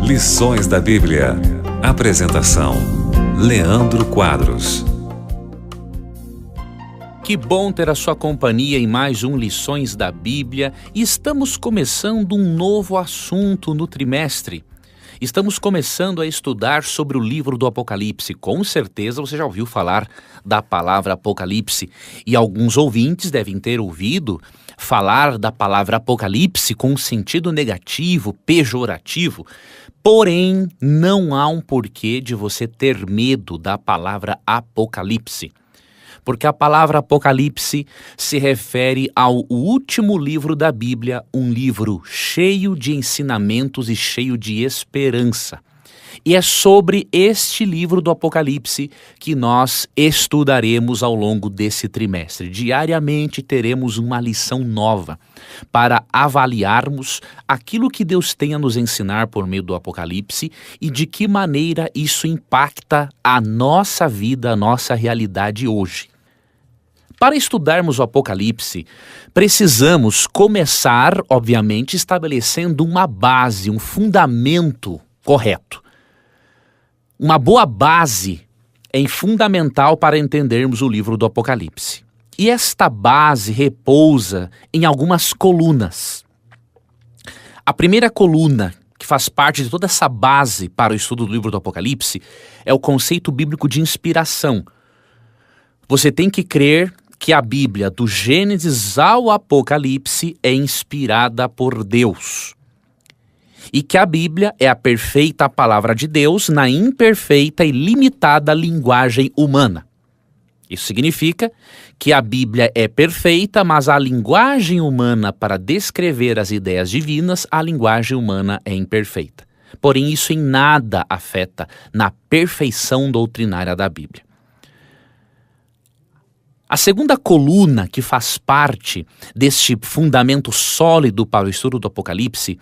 Lições da Bíblia. Apresentação: Leandro Quadros. Que bom ter a sua companhia em mais um Lições da Bíblia, e estamos começando um novo assunto no trimestre. Estamos começando a estudar sobre o livro do Apocalipse. Com certeza você já ouviu falar da palavra Apocalipse, e alguns ouvintes devem ter ouvido falar da palavra Apocalipse com um sentido negativo, pejorativo. Porém, não há um porquê de você ter medo da palavra Apocalipse. Porque a palavra Apocalipse se refere ao último livro da Bíblia, um livro cheio de ensinamentos e cheio de esperança. E é sobre este livro do Apocalipse que nós estudaremos ao longo desse trimestre. Diariamente teremos uma lição nova para avaliarmos aquilo que Deus tem a nos ensinar por meio do Apocalipse e de que maneira isso impacta a nossa vida, a nossa realidade hoje. Para estudarmos o Apocalipse, precisamos começar, obviamente, estabelecendo uma base, um fundamento correto. Uma boa base é fundamental para entendermos o livro do Apocalipse. E esta base repousa em algumas colunas. A primeira coluna, que faz parte de toda essa base para o estudo do livro do Apocalipse, é o conceito bíblico de inspiração. Você tem que crer que a Bíblia, do Gênesis ao Apocalipse, é inspirada por Deus. E que a Bíblia é a perfeita palavra de Deus na imperfeita e limitada linguagem humana. Isso significa que a Bíblia é perfeita, mas a linguagem humana para descrever as ideias divinas, a linguagem humana é imperfeita. Porém, isso em nada afeta na perfeição doutrinária da Bíblia. A segunda coluna que faz parte deste fundamento sólido para o estudo do Apocalipse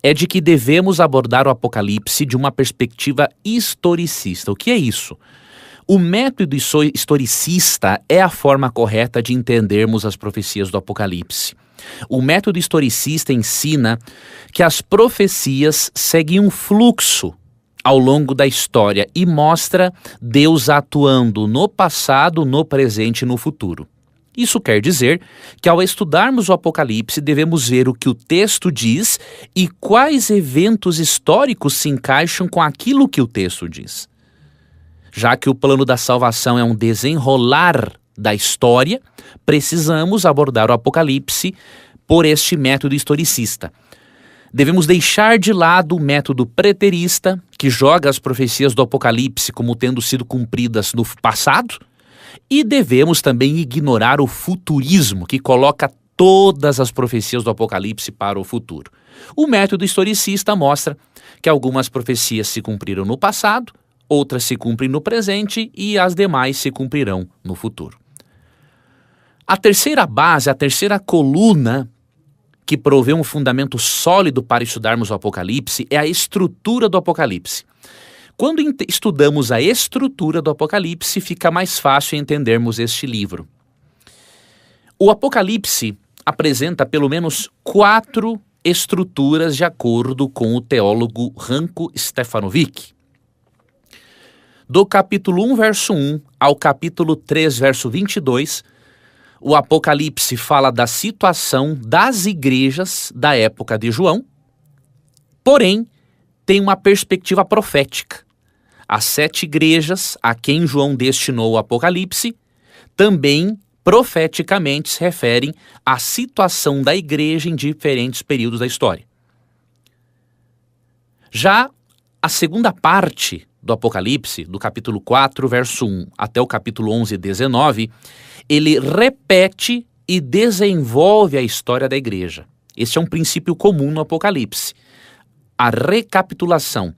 é de que devemos abordar o Apocalipse de uma perspectiva historicista. O que é isso? O método historicista é a forma correta de entendermos as profecias do Apocalipse. O método historicista ensina que as profecias seguem um fluxo ao longo da história e mostra Deus atuando no passado, no presente e no futuro. Isso quer dizer que ao estudarmos o Apocalipse devemos ver o que o texto diz e quais eventos históricos se encaixam com aquilo que o texto diz. Já que o plano da salvação é um desenrolar da história, precisamos abordar o Apocalipse por este método historicista. Devemos deixar de lado o método preterista, que joga as profecias do Apocalipse como tendo sido cumpridas no passado, e devemos também ignorar o futurismo, que coloca todas as profecias do Apocalipse para o futuro. O método historicista mostra que algumas profecias se cumpriram no passado, outras se cumprem no presente e as demais se cumprirão no futuro. A terceira base, a terceira coluna que provê um fundamento sólido para estudarmos o Apocalipse é a estrutura do Apocalipse. Quando estudamos a estrutura do Apocalipse, fica mais fácil entendermos este livro. O Apocalipse apresenta pelo menos 4 estruturas de acordo com o teólogo Ranko Stefanovic. Do capítulo 1, verso 1 ao capítulo 3, verso 22, o Apocalipse fala da situação das igrejas da época de João, porém, tem uma perspectiva profética. As 7 igrejas a quem João destinou o Apocalipse também profeticamente se referem à situação da igreja em diferentes períodos da história. Já a segunda parte do Apocalipse, do capítulo 4, verso 1 até o capítulo 11, 19, ele repete e desenvolve a história da igreja. Este é um princípio comum no Apocalipse. A recapitulação.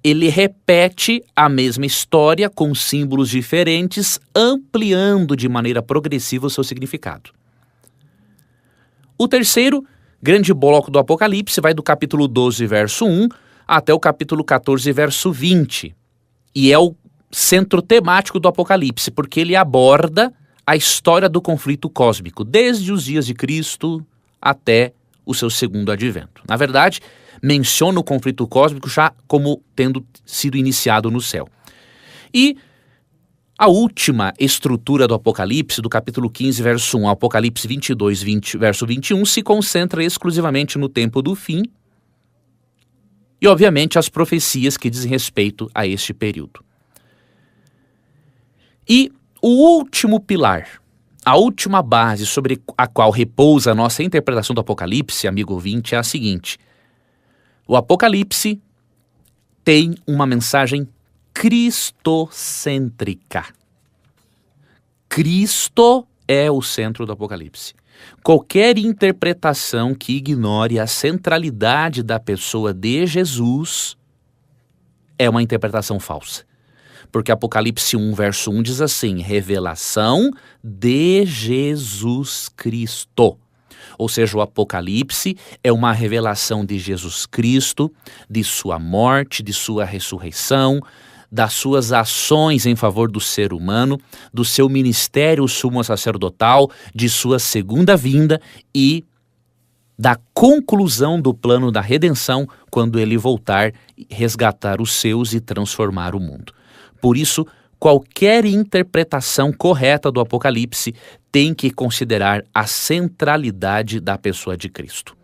Ele repete a mesma história com símbolos diferentes, ampliando de maneira progressiva o seu significado. O terceiro grande bloco do Apocalipse vai do capítulo 12, verso 1, até o capítulo 14, verso 20. E é o centro temático do Apocalipse, porque ele aborda a história do conflito cósmico, desde os dias de Cristo até o seu segundo advento. Na verdade, menciona o conflito cósmico já como tendo sido iniciado no céu. E a última estrutura do Apocalipse, do capítulo 15, verso 1 ao Apocalipse 22, verso 21, se concentra exclusivamente no tempo do fim e, obviamente, as profecias que dizem respeito a este período. E o último pilar, a última base sobre a qual repousa a nossa interpretação do Apocalipse, amigo ouvinte, é a seguinte: o Apocalipse tem uma mensagem cristocêntrica. Cristo é o centro do Apocalipse. Qualquer interpretação que ignore a centralidade da pessoa de Jesus é uma interpretação falsa. Porque Apocalipse 1, verso 1 diz assim: revelação de Jesus Cristo. Ou seja, o Apocalipse é uma revelação de Jesus Cristo, de sua morte, de sua ressurreição, das suas ações em favor do ser humano, do seu ministério sumo sacerdotal, de sua segunda vinda e da conclusão do plano da redenção quando ele voltar, resgatar os seus e transformar o mundo. Por isso, qualquer interpretação correta do Apocalipse tem que considerar a centralidade da pessoa de Cristo.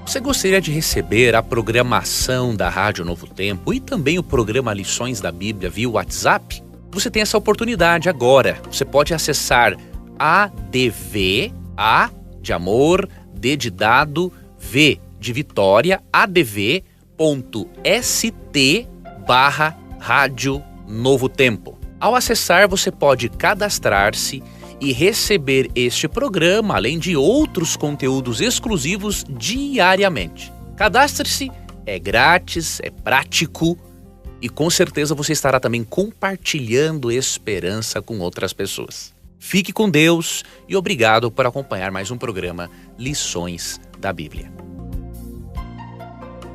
Você gostaria de receber a programação da Rádio Novo Tempo e também o programa Lições da Bíblia via WhatsApp? Você tem essa oportunidade agora. Você pode acessar ADV, A de amor, D de dado, V de Vitória, adv.st/Rádio Novo Tempo. Ao acessar, você pode cadastrar-se e receber este programa, além de outros conteúdos exclusivos diariamente. Cadastre-se, é grátis, é prático e com certeza você estará também compartilhando esperança com outras pessoas. Fique com Deus e obrigado por acompanhar mais um programa Lições da Bíblia.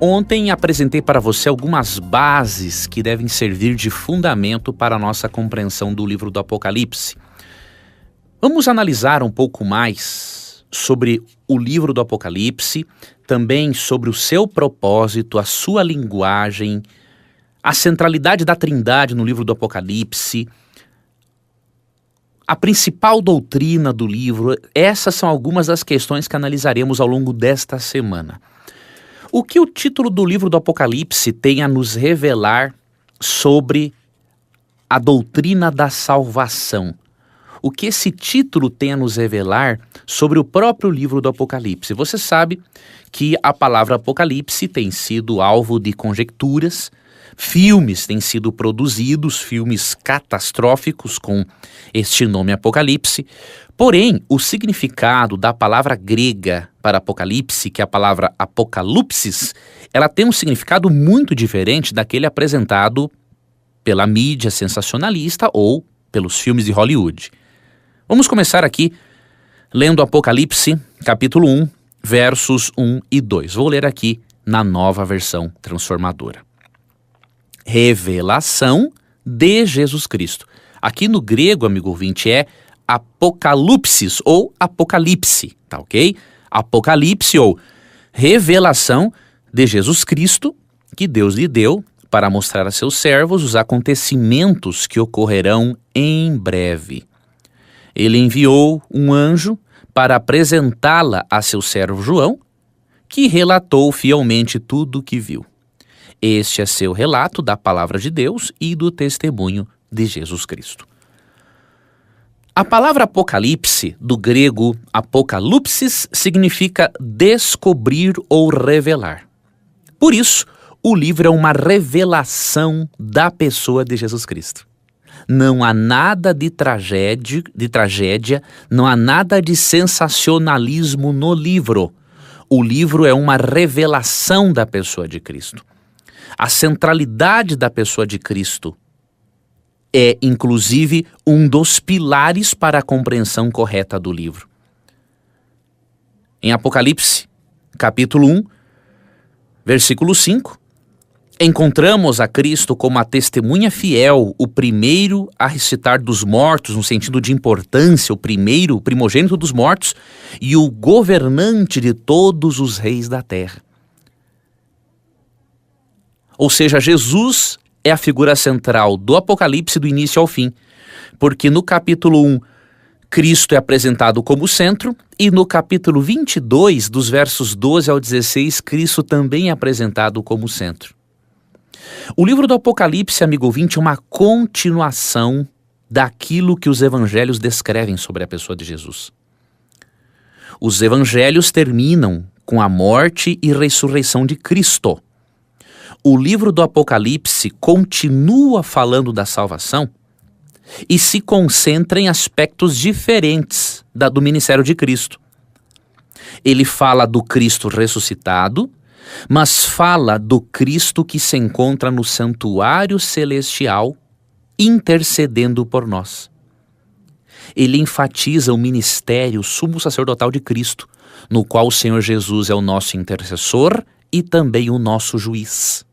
Ontem apresentei para você algumas bases que devem servir de fundamento para a nossa compreensão do livro do Apocalipse. Vamos analisar um pouco mais sobre o livro do Apocalipse, também sobre o seu propósito, a sua linguagem, a centralidade da Trindade no livro do Apocalipse, a principal doutrina do livro. Essas são algumas das questões que analisaremos ao longo desta semana. O que o título do livro do Apocalipse tem a nos revelar sobre a doutrina da salvação? O que esse título tem a nos revelar sobre o próprio livro do Apocalipse? Você sabe que a palavra Apocalipse tem sido alvo de conjecturas, filmes têm sido produzidos, filmes catastróficos com este nome Apocalipse. Porém, o significado da palavra grega para Apocalipse, que é a palavra apocalypsis, ela tem um significado muito diferente daquele apresentado pela mídia sensacionalista ou pelos filmes de Hollywood. Vamos começar aqui lendo Apocalipse, capítulo 1, versos 1 e 2. Vou ler aqui na Nova Versão Transformadora. Revelação de Jesus Cristo. Aqui no grego, amigo ouvinte, é apocalypsis ou apocalipse, tá ok? Apocalipse ou revelação de Jesus Cristo, que Deus lhe deu para mostrar a seus servos os acontecimentos que ocorrerão em breve. Ele enviou um anjo para apresentá-la a seu servo João, que relatou fielmente tudo o que viu. Este é seu relato da palavra de Deus e do testemunho de Jesus Cristo. A palavra apocalipse, do grego apocalypsis, significa descobrir ou revelar. Por isso, o livro é uma revelação da pessoa de Jesus Cristo. Não há nada de tragédia, não há nada de sensacionalismo no livro. O livro é uma revelação da pessoa de Cristo. A centralidade da pessoa de Cristo é, inclusive, um dos pilares para a compreensão correta do livro. Em Apocalipse, capítulo 1, versículo 5, Encontramos a Cristo como a testemunha fiel, o primeiro a ressuscitar dos mortos, no sentido de importância, o primeiro, o primogênito dos mortos, e o governante de todos os reis da terra. Ou seja, Jesus é a figura central do Apocalipse do início ao fim, porque no capítulo 1, Cristo é apresentado como centro, e no capítulo 22, dos versos 12 ao 16, Cristo também é apresentado como centro. O livro do Apocalipse, amigo ouvinte, é uma continuação daquilo que os evangelhos descrevem sobre a pessoa de Jesus. Os evangelhos terminam com a morte e ressurreição de Cristo. O livro do Apocalipse continua falando da salvação e se concentra em aspectos diferentes do ministério de Cristo. Ele fala do Cristo ressuscitado, mas fala do Cristo que se encontra no santuário celestial, intercedendo por nós. Ele enfatiza o ministério sumo sacerdotal de Cristo, no qual o Senhor Jesus é o nosso intercessor e também o nosso juiz.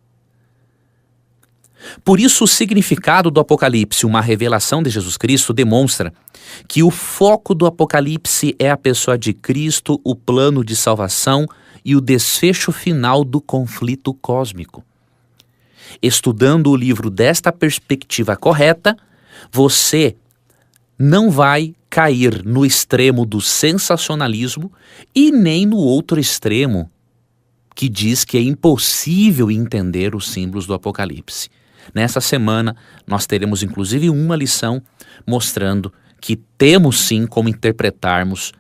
Por isso, o significado do Apocalipse, uma revelação de Jesus Cristo, demonstra que o foco do Apocalipse é a pessoa de Cristo, o plano de salvação e o desfecho final do conflito cósmico. Estudando o livro desta perspectiva correta, você não vai cair no extremo do sensacionalismo e nem no outro extremo que diz que é impossível entender os símbolos do Apocalipse. Nessa semana, nós teremos inclusive uma lição mostrando que temos sim como interpretarmos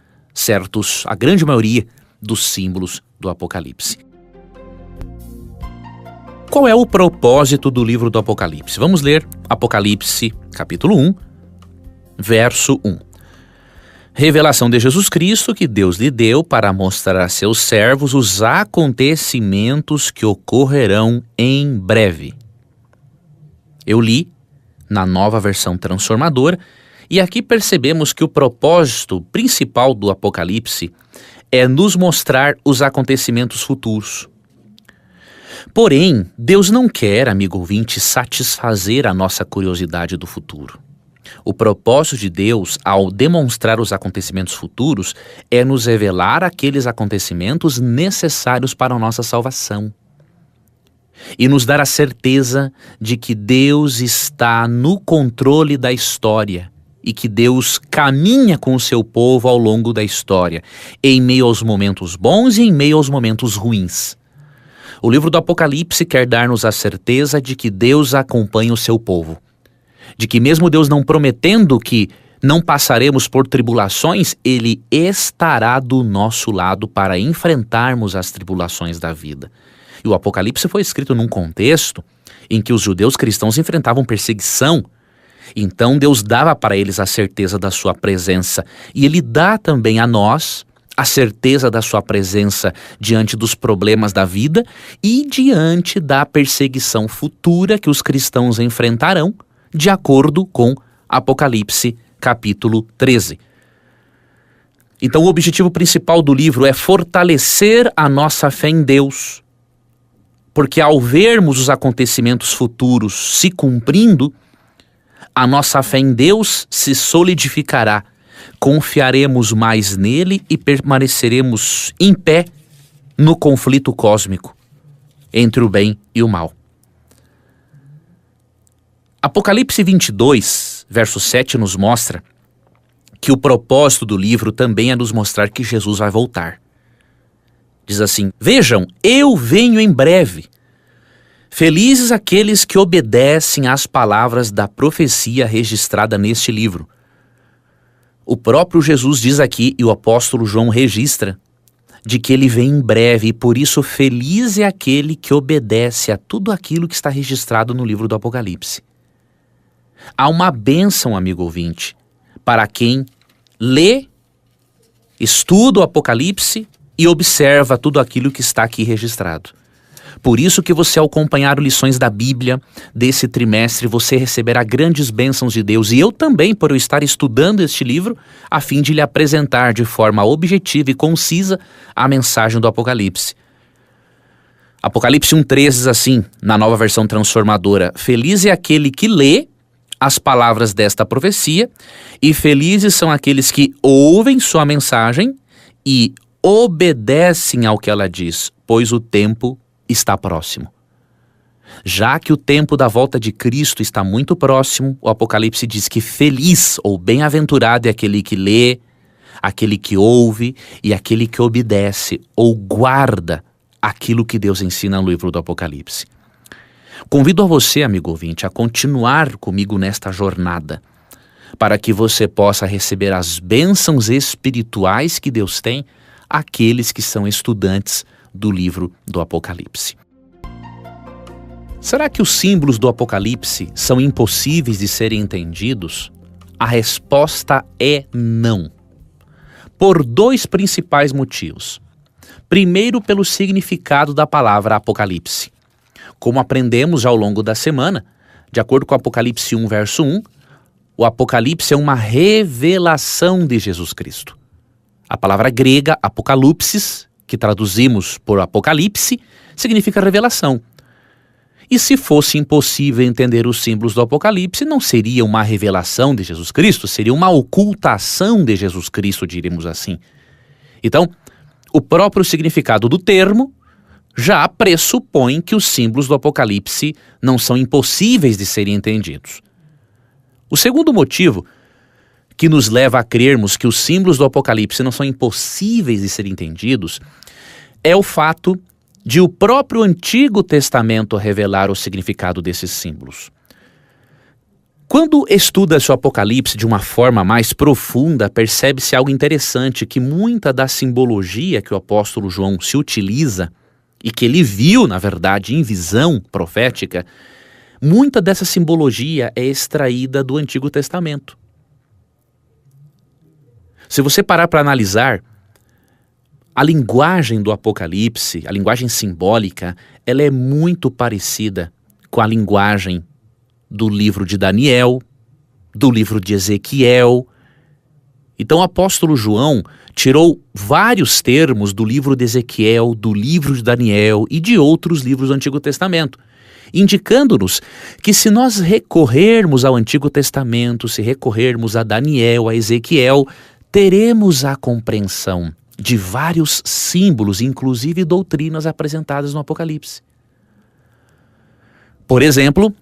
a grande maioria dos símbolos do Apocalipse. Qual é o propósito do livro do Apocalipse? Vamos ler Apocalipse, capítulo 1, verso 1. Revelação de Jesus Cristo que Deus lhe deu para mostrar a seus servos os acontecimentos que ocorrerão em breve. Eu li na Nova Versão Transformadora e aqui percebemos que o propósito principal do Apocalipse é nos mostrar os acontecimentos futuros. Porém, Deus não quer, amigo ouvinte, satisfazer a nossa curiosidade do futuro. O propósito de Deus, ao demonstrar os acontecimentos futuros, é nos revelar aqueles acontecimentos necessários para a nossa salvação. E nos dar a certeza de que Deus está no controle da história e que Deus caminha com o seu povo ao longo da história, em meio aos momentos bons e em meio aos momentos ruins. O livro do Apocalipse quer dar-nos a certeza de que Deus acompanha o seu povo, de que mesmo Deus não prometendo que não passaremos por tribulações, Ele estará do nosso lado para enfrentarmos as tribulações da vida. E o Apocalipse foi escrito num contexto em que os judeus cristãos enfrentavam perseguição. Então Deus dava para eles a certeza da sua presença. E Ele dá também a nós a certeza da sua presença diante dos problemas da vida e diante da perseguição futura que os cristãos enfrentarão, de acordo com Apocalipse capítulo 13. Então o objetivo principal do livro é fortalecer a nossa fé em Deus. Porque ao vermos os acontecimentos futuros se cumprindo, a nossa fé em Deus se solidificará, confiaremos mais nele e permaneceremos em pé no conflito cósmico entre o bem e o mal. Apocalipse 22, verso 7 nos mostra que o propósito do livro também é nos mostrar que Jesus vai voltar. Diz assim: vejam, eu venho em breve. Felizes aqueles que obedecem às palavras da profecia registrada neste livro. O próprio Jesus diz aqui, e o apóstolo João registra, de que ele vem em breve, e por isso feliz é aquele que obedece a tudo aquilo que está registrado no livro do Apocalipse. Há uma bênção, amigo ouvinte, para quem lê, estuda o Apocalipse e observa tudo aquilo que está aqui registrado. Por isso que você, ao acompanhar lições da Bíblia desse trimestre, você receberá grandes bênçãos de Deus. E eu também, por eu estar estudando este livro, a fim de lhe apresentar de forma objetiva e concisa a mensagem do Apocalipse. Apocalipse 1,3 diz assim, na Nova Versão Transformadora: feliz é aquele que lê as palavras desta profecia, e felizes são aqueles que ouvem sua mensagem e obedecem ao que ela diz, pois o tempo está próximo. Já que o tempo da volta de Cristo está muito próximo, o Apocalipse diz que feliz ou bem-aventurado é aquele que lê, aquele que ouve e aquele que obedece ou guarda aquilo que Deus ensina no livro do Apocalipse. Convido a você, amigo ouvinte, a continuar comigo nesta jornada, para que você possa receber as bênçãos espirituais que Deus tem àqueles que são estudantes do livro do Apocalipse. Será que os símbolos do Apocalipse são impossíveis de serem entendidos? A resposta é não. Por dois principais motivos. Primeiro, pelo significado da palavra Apocalipse. Como aprendemos ao longo da semana, de acordo com Apocalipse 1, verso 1, o Apocalipse é uma revelação de Jesus Cristo. A palavra grega apocalypsis, que traduzimos por Apocalipse, significa revelação. E se fosse impossível entender os símbolos do Apocalipse, não seria uma revelação de Jesus Cristo, seria uma ocultação de Jesus Cristo, diríamos assim. Então, o próprio significado do termo já pressupõe que os símbolos do Apocalipse não são impossíveis de serem entendidos. O segundo motivo que nos leva a crermos que os símbolos do Apocalipse não são impossíveis de serem entendidos é o fato de o próprio Antigo Testamento revelar o significado desses símbolos. Quando estuda-se o Apocalipse de uma forma mais profunda, percebe-se algo interessante, que muita da simbologia que o apóstolo João se utiliza, e que ele viu, na verdade, em visão profética, muita dessa simbologia é extraída do Antigo Testamento. Se você parar para analisar, a linguagem do Apocalipse, a linguagem simbólica, ela é muito parecida com a linguagem do livro de Daniel, do livro de Ezequiel. Então o apóstolo João tirou vários termos do livro de Ezequiel, do livro de Daniel e de outros livros do Antigo Testamento, indicando-nos que se nós recorrermos ao Antigo Testamento, se recorrermos a Daniel, a Ezequiel, teremos a compreensão de vários símbolos, inclusive doutrinas apresentadas no Apocalipse. Por exemplo,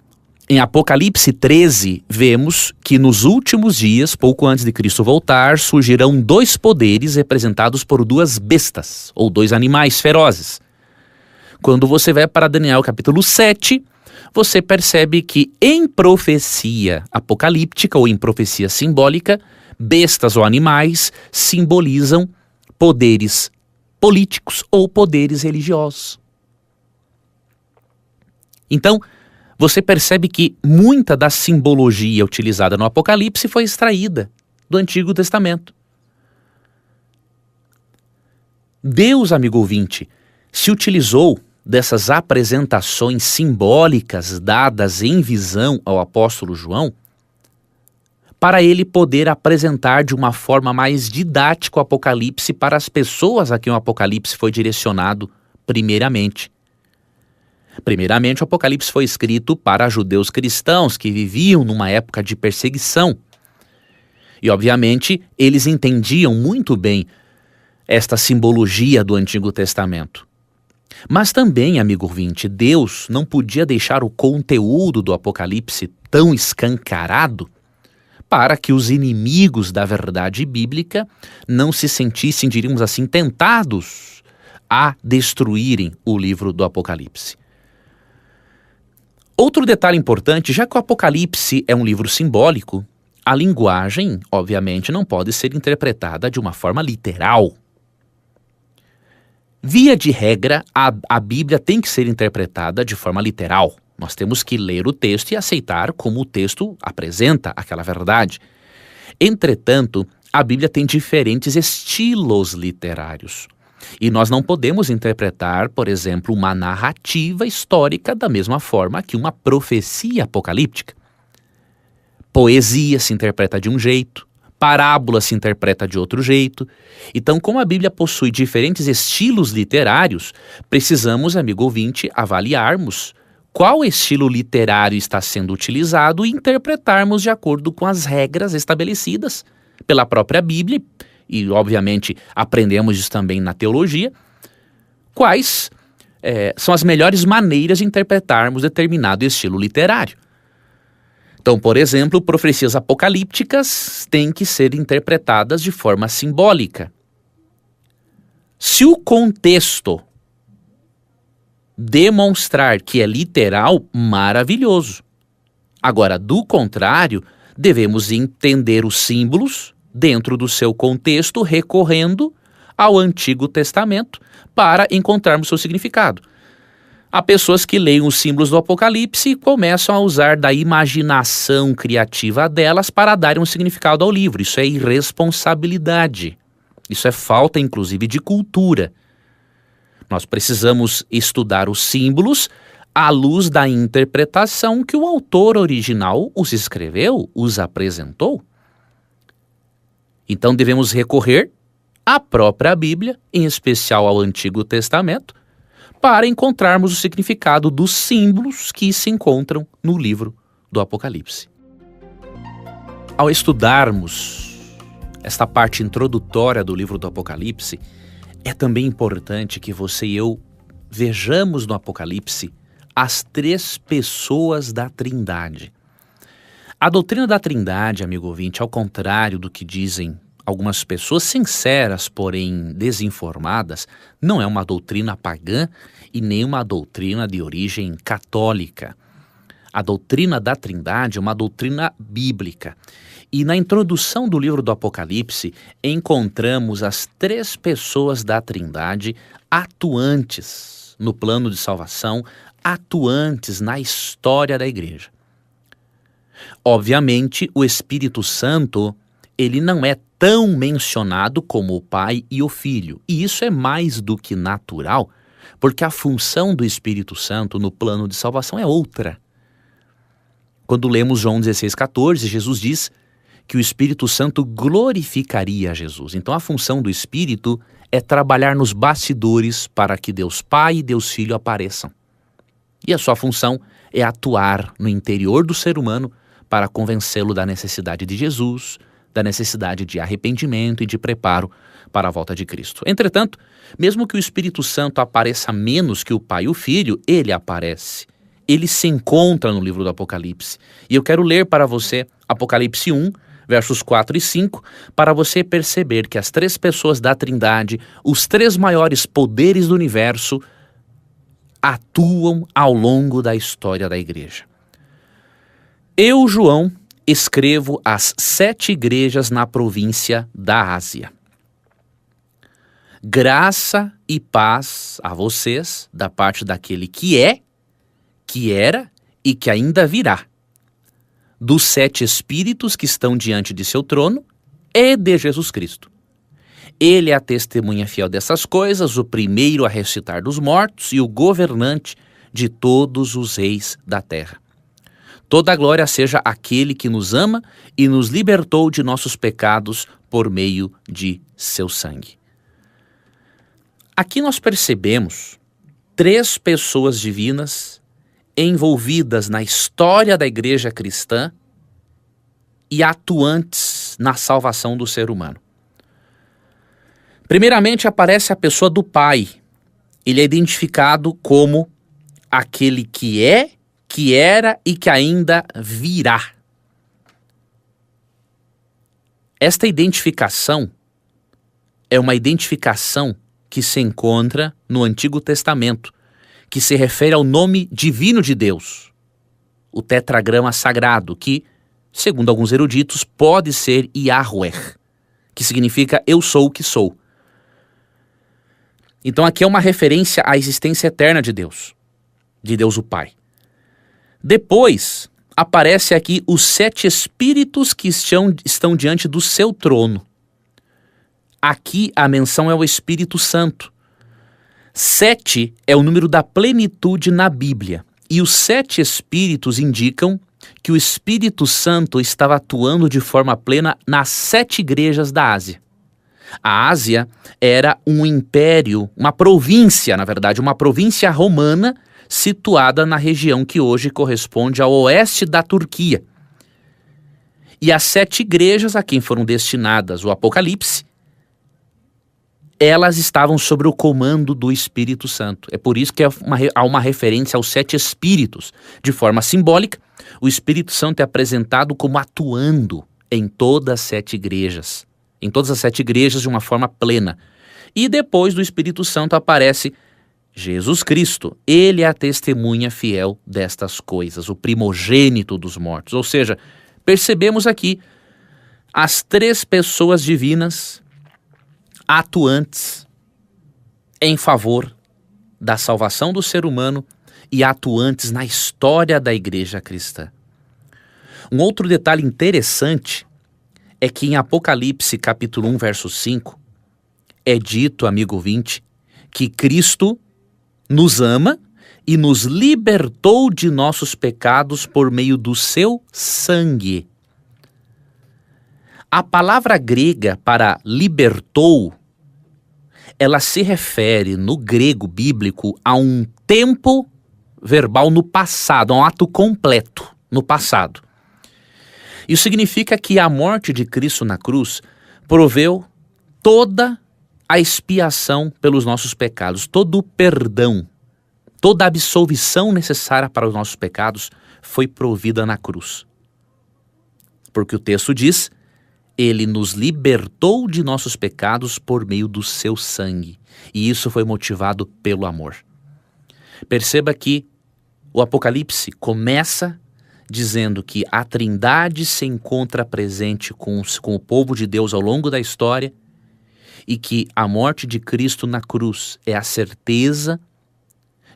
em Apocalipse 13, vemos que nos últimos dias, pouco antes de Cristo voltar, surgirão dois poderes representados por duas bestas, ou dois animais ferozes. Quando você vai para Daniel capítulo 7, você percebe que em profecia apocalíptica ou em profecia simbólica, bestas ou animais simbolizam poderes políticos ou poderes religiosos. Então, você percebe que muita da simbologia utilizada no Apocalipse foi extraída do Antigo Testamento. Deus, amigo ouvinte, se utilizou dessas apresentações simbólicas dadas em visão ao apóstolo João para ele poder apresentar de uma forma mais didática o Apocalipse para as pessoas a quem o Apocalipse foi direcionado primeiramente. Primeiramente, o Apocalipse foi escrito para judeus cristãos que viviam numa época de perseguição. E, obviamente, eles entendiam muito bem esta simbologia do Antigo Testamento. Mas também, amigo ouvinte, Deus não podia deixar o conteúdo do Apocalipse tão escancarado para que os inimigos da verdade bíblica não se sentissem, diríamos assim, tentados a destruírem o livro do Apocalipse. Outro detalhe importante, já que o Apocalipse é um livro simbólico, a linguagem, obviamente, não pode ser interpretada de uma forma literal. Via de regra, a Bíblia tem que ser interpretada de forma literal. Nós temos que ler o texto e aceitar como o texto apresenta aquela verdade. Entretanto, a Bíblia tem diferentes estilos literários. E nós não podemos interpretar, por exemplo, uma narrativa histórica da mesma forma que uma profecia apocalíptica. Poesia se interpreta de um jeito, parábola se interpreta de outro jeito. Então, como a Bíblia possui diferentes estilos literários, precisamos, amigo ouvinte, avaliarmos qual estilo literário está sendo utilizado e interpretarmos de acordo com as regras estabelecidas pela própria Bíblia, e obviamente aprendemos isso também na teologia, quais são as melhores maneiras de interpretarmos determinado estilo literário. Então, por exemplo, profecias apocalípticas têm que ser interpretadas de forma simbólica. Se o contexto demonstrar que é literal, maravilhoso. Agora, do contrário, devemos entender os símbolos dentro do seu contexto, recorrendo ao Antigo Testamento para encontrarmos seu significado. Há pessoas que leem os símbolos do Apocalipse e começam a usar da imaginação criativa delas para darem um significado ao livro. Isso é irresponsabilidade. Isso é falta, inclusive, de cultura. Nós precisamos estudar os símbolos à luz da interpretação que o autor original os escreveu, os apresentou. Então devemos recorrer à própria Bíblia, em especial ao Antigo Testamento, para encontrarmos o significado dos símbolos que se encontram no livro do Apocalipse. Ao estudarmos esta parte introdutória do livro do Apocalipse, é também importante que você e eu vejamos no Apocalipse as 3 pessoas da Trindade. A doutrina da Trindade, amigo ouvinte, ao contrário do que dizem algumas pessoas sinceras, porém desinformadas, não é uma doutrina pagã e nem uma doutrina de origem católica. A doutrina da Trindade é uma doutrina bíblica. E na introdução do livro do Apocalipse, encontramos as 3 pessoas da Trindade atuantes no plano de salvação, atuantes na história da igreja. Obviamente, o Espírito Santo, ele não é tão mencionado como o Pai e o Filho. E isso é mais do que natural, porque a função do Espírito Santo no plano de salvação é outra. Quando lemos João 16,14, Jesus diz que o Espírito Santo glorificaria Jesus. Então a função do Espírito é trabalhar nos bastidores para que Deus Pai e Deus Filho apareçam. E a sua função é atuar no interior do ser humano para convencê-lo da necessidade de Jesus, da necessidade de arrependimento e de preparo para a volta de Cristo. Entretanto, mesmo que o Espírito Santo apareça menos que o Pai e o Filho, ele aparece. Ele se encontra no livro do Apocalipse. E eu quero ler para você Apocalipse 1, versos 4 e 5, para você perceber que as 3 pessoas da Trindade, os 3 maiores poderes do universo, atuam ao longo da história da igreja. Eu, João, escrevo às 7 igrejas na província da Ásia. Graça e paz a vocês da parte daquele que é, que era e que ainda virá, dos 7 Espíritos que estão diante de seu trono e de Jesus Cristo. Ele é a testemunha fiel dessas coisas, o primeiro a ressuscitar dos mortos e o governante de todos os reis da terra. Toda a glória seja àquele que nos ama e nos libertou de nossos pecados por meio de seu sangue. Aqui nós percebemos 3 pessoas divinas envolvidas na história da igreja cristã e atuantes na salvação do ser humano. Primeiramente aparece a pessoa do Pai. Ele é identificado como aquele que é, que era e que ainda virá. Esta identificação é uma identificação que se encontra no Antigo Testamento, que se refere ao nome divino de Deus, o tetragrama sagrado, que, segundo alguns eruditos, pode ser Yahweh, que significa eu sou o que sou. Então aqui é uma referência à existência eterna de Deus o Pai. Depois, aparece aqui os 7 Espíritos que estão diante do seu trono. Aqui a menção é o Espírito Santo. 7 é o número da plenitude na Bíblia. E os 7 Espíritos indicam que o Espírito Santo estava atuando de forma plena nas 7 igrejas da Ásia. A Ásia era um império, uma província, na verdade, uma província romana situada na região que hoje corresponde ao oeste da Turquia. E as 7 igrejas a quem foram destinadas o Apocalipse, elas estavam sob o comando do Espírito Santo. É por isso que há uma referência aos 7 Espíritos. De forma simbólica, o Espírito Santo é apresentado como atuando em todas as 7 igrejas. Em todas as 7 igrejas de uma forma plena. E depois do Espírito Santo aparece Jesus Cristo. Ele é a testemunha fiel destas coisas, o primogênito dos mortos. Ou seja, percebemos aqui as 3 pessoas divinas atuantes em favor da salvação do ser humano e atuantes na história da igreja cristã. Um outro detalhe interessante é que em Apocalipse capítulo 1, verso 5, é dito, amigo ouvinte, que Cristo nos ama e nos libertou de nossos pecados por meio do seu sangue. A palavra grega para libertou, ela se refere no grego bíblico a um tempo verbal no passado, a um ato completo no passado. Isso significa que a morte de Cristo na cruz proveu toda a expiação pelos nossos pecados, todo o perdão, toda a absolvição necessária para os nossos pecados foi provida na cruz. Porque o texto diz: Ele nos libertou de nossos pecados por meio do seu sangue. E isso foi motivado pelo amor. Perceba que o Apocalipse começa dizendo que a Trindade se encontra presente com o povo de Deus ao longo da história e que a morte de Cristo na cruz é a certeza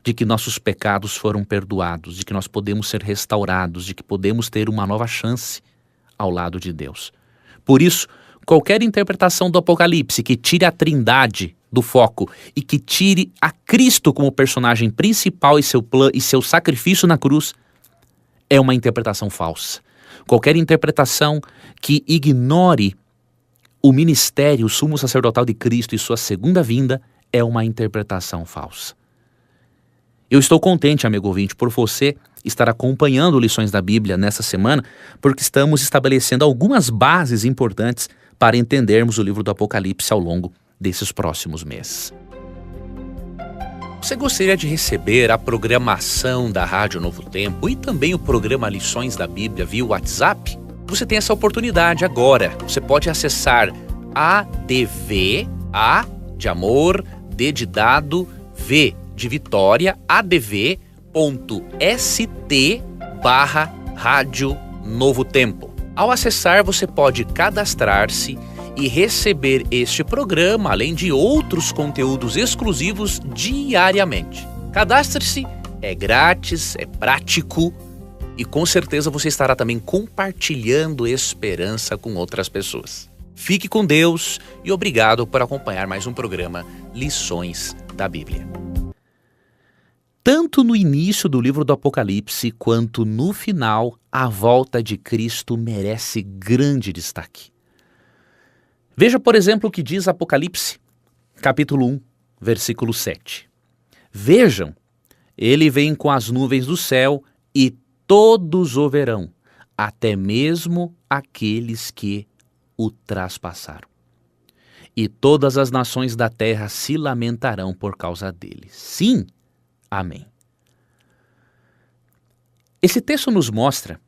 de que nossos pecados foram perdoados, de que nós podemos ser restaurados, de que podemos ter uma nova chance ao lado de Deus. Por isso, qualquer interpretação do Apocalipse que tire a Trindade do foco e que tire a Cristo como personagem principal e seu sacrifício na cruz é uma interpretação falsa. Qualquer interpretação que ignore o ministério, o sumo sacerdotal de Cristo e sua segunda vinda é uma interpretação falsa. Eu estou contente, amigo ouvinte, por você estar acompanhando Lições da Bíblia nessa semana, porque estamos estabelecendo algumas bases importantes para entendermos o livro do Apocalipse ao longo desses próximos meses. Você gostaria de receber a programação da Rádio Novo Tempo e também o programa Lições da Bíblia via WhatsApp? Você tem essa oportunidade agora. Você pode acessar ADV, A de amor, D de dado, V de Vitória, adv.st/Rádio Novo Tempo. Ao acessar, você pode cadastrar-se e receber este programa, além de outros conteúdos exclusivos diariamente. Cadastre-se, é grátis, é prático e com certeza você estará também compartilhando esperança com outras pessoas. Fique com Deus e obrigado por acompanhar mais um programa Lições da Bíblia. Tanto no início do livro do Apocalipse quanto no final, a volta de Cristo merece grande destaque. Veja, por exemplo, o que diz Apocalipse, capítulo 1, versículo 7. Vejam, ele vem com as nuvens do céu e todos o verão, até mesmo aqueles que o traspassaram. E todas as nações da terra se lamentarão por causa dele. Sim, amém. Esse texto nos mostra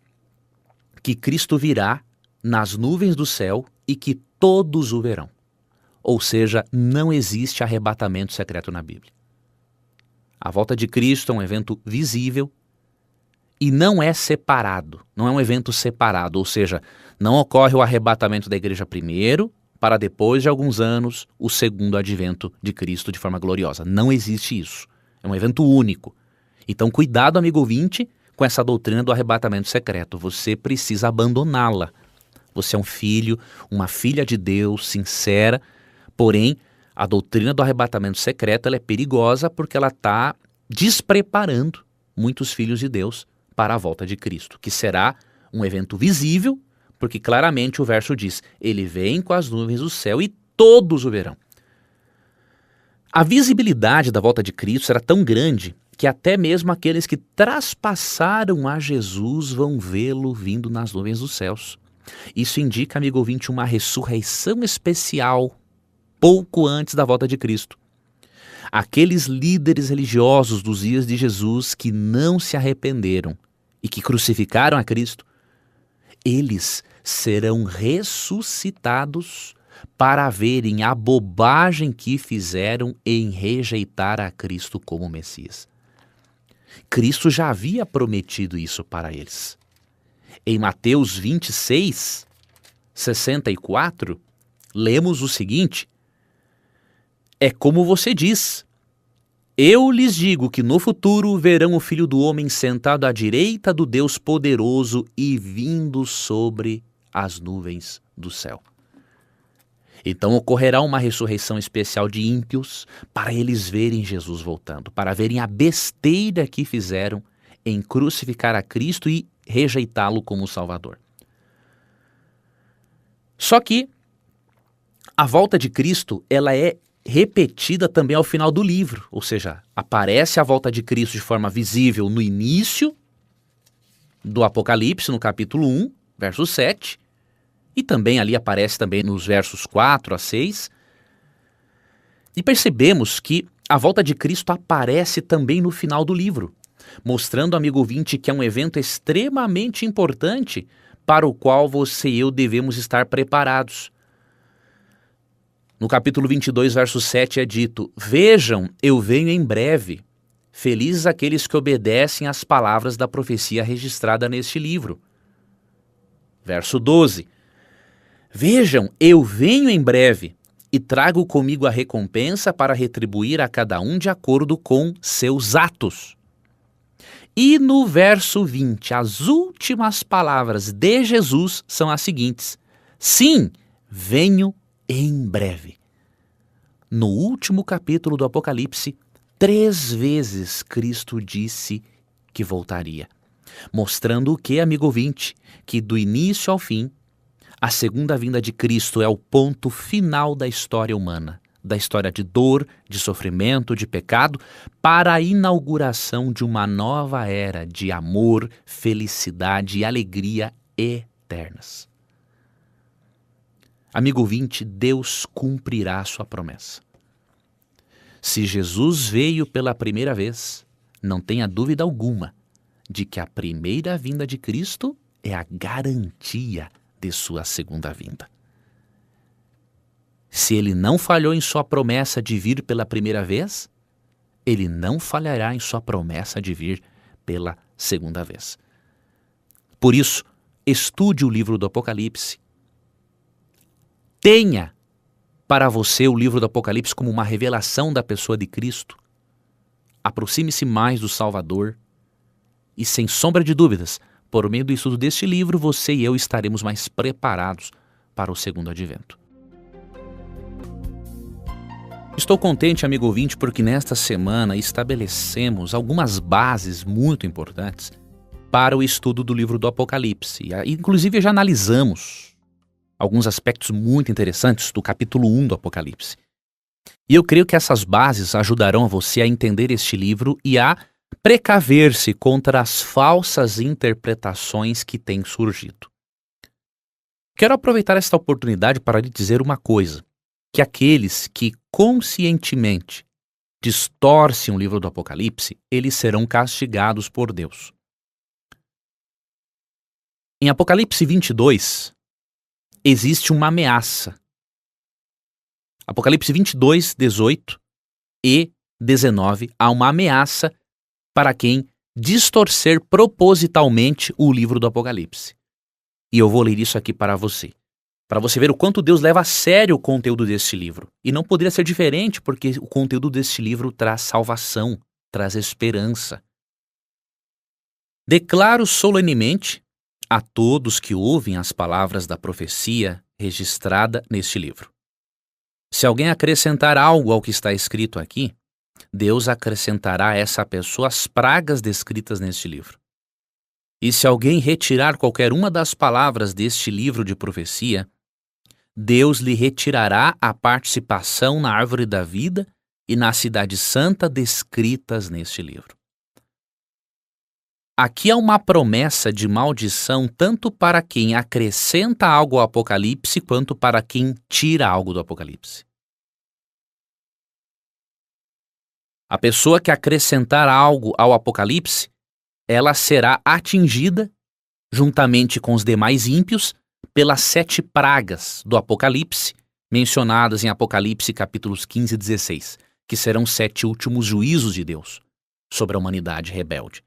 que Cristo virá nas nuvens do céu e que todos o verão. Ou seja, não existe arrebatamento secreto na Bíblia. A volta de Cristo é um evento visível e não é separado, não é um evento separado, ou seja, não ocorre o arrebatamento da igreja primeiro, para depois de alguns anos, o segundo advento de Cristo de forma gloriosa. Não existe isso. É um evento único. Então, cuidado, amigo ouvinte, com essa doutrina do arrebatamento secreto. Você precisa abandoná-la. Você é um filho, uma filha de Deus, sincera, porém, a doutrina do arrebatamento secreto ela é perigosa porque ela está despreparando muitos filhos de Deus para a volta de Cristo, que será um evento visível, porque claramente o verso diz: ele vem com as nuvens do céu e todos o verão. A visibilidade da volta de Cristo será tão grande que até mesmo aqueles que traspassaram a Jesus vão vê-lo vindo nas nuvens dos céus. Isso indica, amigo ouvinte, uma ressurreição especial pouco antes da volta de Cristo. Aqueles líderes religiosos dos dias de Jesus que não se arrependeram e que crucificaram a Cristo, eles serão ressuscitados para verem a bobagem que fizeram em rejeitar a Cristo como Messias. Cristo já havia prometido isso para eles. Em Mateus 26, 64, lemos o seguinte: é como você diz, eu lhes digo que no futuro verão o Filho do Homem sentado à direita do Deus poderoso e vindo sobre as nuvens do céu. Então ocorrerá uma ressurreição especial de ímpios para eles verem Jesus voltando, para verem a besteira que fizeram em crucificar a Cristo e rejeitá-lo como Salvador. Só que a volta de Cristo, ela é repetida também ao final do livro, ou seja, aparece a volta de Cristo de forma visível no início do Apocalipse, no capítulo 1, verso 7, e também ali aparece também nos versos 4 a 6. E percebemos que a volta de Cristo aparece também no final do livro, mostrando, amigo ouvinte, que é um evento extremamente importante para o qual você e eu devemos estar preparados. No capítulo 22, verso 7 é dito: vejam, eu venho em breve. Felizes aqueles que obedecem às palavras da profecia registrada neste livro. Verso 12: vejam, eu venho em breve e trago comigo a recompensa para retribuir a cada um de acordo com seus atos. E no verso 20, as últimas palavras de Jesus são as seguintes: sim, venho em breve. No último capítulo do Apocalipse, 3 vezes Cristo disse que voltaria, mostrando o que, amigo ouvinte, que do início ao fim, a segunda vinda de Cristo é o ponto final da história humana, da história de dor, de sofrimento, de pecado, para a inauguração de uma nova era de amor, felicidade e alegria eternas. Amigo ouvinte, Deus cumprirá a sua promessa. Se Jesus veio pela primeira vez, não tenha dúvida alguma de que a primeira vinda de Cristo é a garantia de sua segunda vinda. Se ele não falhou em sua promessa de vir pela primeira vez, ele não falhará em sua promessa de vir pela segunda vez. Por isso, estude o livro do Apocalipse. Tenha para você o livro do Apocalipse como uma revelação da pessoa de Cristo. Aproxime-se mais do Salvador e, sem sombra de dúvidas, por meio do estudo deste livro, você e eu estaremos mais preparados para o segundo advento. Estou contente, amigo ouvinte, porque nesta semana estabelecemos algumas bases muito importantes para o estudo do livro do Apocalipse. Inclusive, já analisamos alguns aspectos muito interessantes do capítulo 1 do Apocalipse. E eu creio que essas bases ajudarão a você a entender este livro e a precaver-se contra as falsas interpretações que têm surgido. Quero aproveitar esta oportunidade para lhe dizer uma coisa, que aqueles que conscientemente distorcem o livro do Apocalipse, eles serão castigados por Deus. Em Apocalipse 22, existe uma ameaça. Apocalipse 22, 18 e 19, há uma ameaça para quem distorcer propositalmente o livro do Apocalipse. E eu vou ler isso aqui para você ver o quanto Deus leva a sério o conteúdo deste livro. E não poderia ser diferente, porque o conteúdo deste livro traz salvação, traz esperança. Declaro solenemente a todos que ouvem as palavras da profecia registrada neste livro. Se alguém acrescentar algo ao que está escrito aqui, Deus acrescentará a essa pessoa as pragas descritas neste livro. E se alguém retirar qualquer uma das palavras deste livro de profecia, Deus lhe retirará a participação na árvore da vida e na cidade santa descritas neste livro. Aqui há uma promessa de maldição tanto para quem acrescenta algo ao Apocalipse quanto para quem tira algo do Apocalipse. A pessoa que acrescentar algo ao Apocalipse, ela será atingida, juntamente com os demais ímpios, pelas 7 pragas do Apocalipse, mencionadas em Apocalipse capítulos 15 e 16, que serão 7 últimos juízos de Deus sobre a humanidade rebelde.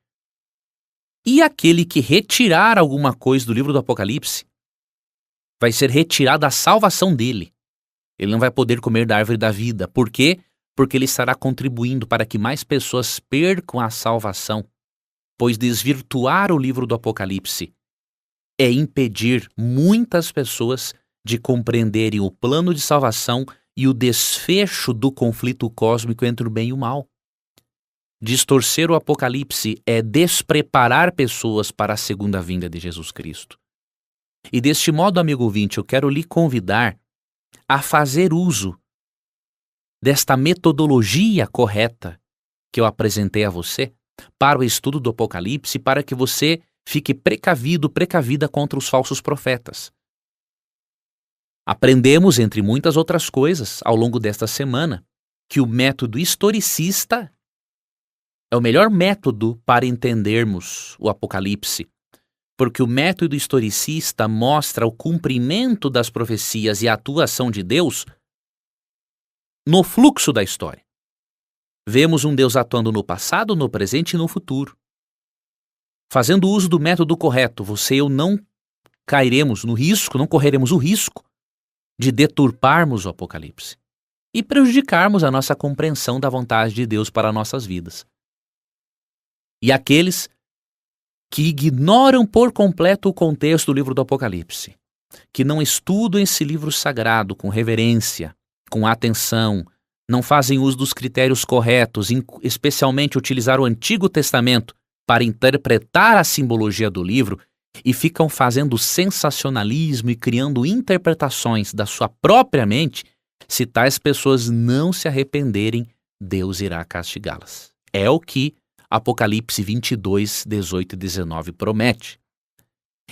E aquele que retirar alguma coisa do livro do Apocalipse, vai ser retirada a salvação dele. Ele não vai poder comer da árvore da vida. Por quê? Porque ele estará contribuindo para que mais pessoas percam a salvação, pois desvirtuar o livro do Apocalipse é impedir muitas pessoas de compreenderem o plano de salvação e o desfecho do conflito cósmico entre o bem e o mal. Distorcer o Apocalipse é despreparar pessoas para a segunda vinda de Jesus Cristo. E deste modo, amigo ouvinte, eu quero lhe convidar a fazer uso desta metodologia correta que eu apresentei a você para o estudo do Apocalipse, para que você fique precavido, precavida contra os falsos profetas. Aprendemos, entre muitas outras coisas, ao longo desta semana, que o método historicista é o melhor método para entendermos o Apocalipse, porque o método historicista mostra o cumprimento das profecias e a atuação de Deus no fluxo da história. Vemos um Deus atuando no passado, no presente e no futuro. Fazendo uso do método correto, você e eu não cairemos no risco, não correremos o risco de deturparmos o Apocalipse e prejudicarmos a nossa compreensão da vontade de Deus para nossas vidas. E aqueles que ignoram por completo o contexto do livro do Apocalipse, que não estudam esse livro sagrado com reverência, com atenção, não fazem uso dos critérios corretos, especialmente utilizar o Antigo Testamento para interpretar a simbologia do livro e ficam fazendo sensacionalismo e criando interpretações da sua própria mente, se tais pessoas não se arrependerem, Deus irá castigá-las. É o que Apocalipse 22, 18 e 19 promete.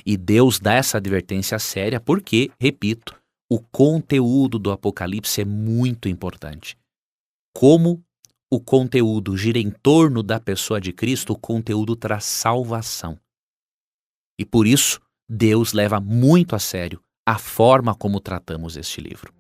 E Deus dá essa advertência séria porque, repito, o conteúdo do Apocalipse é muito importante. Como o conteúdo gira em torno da pessoa de Cristo, o conteúdo traz salvação. E por isso, Deus leva muito a sério a forma como tratamos este livro.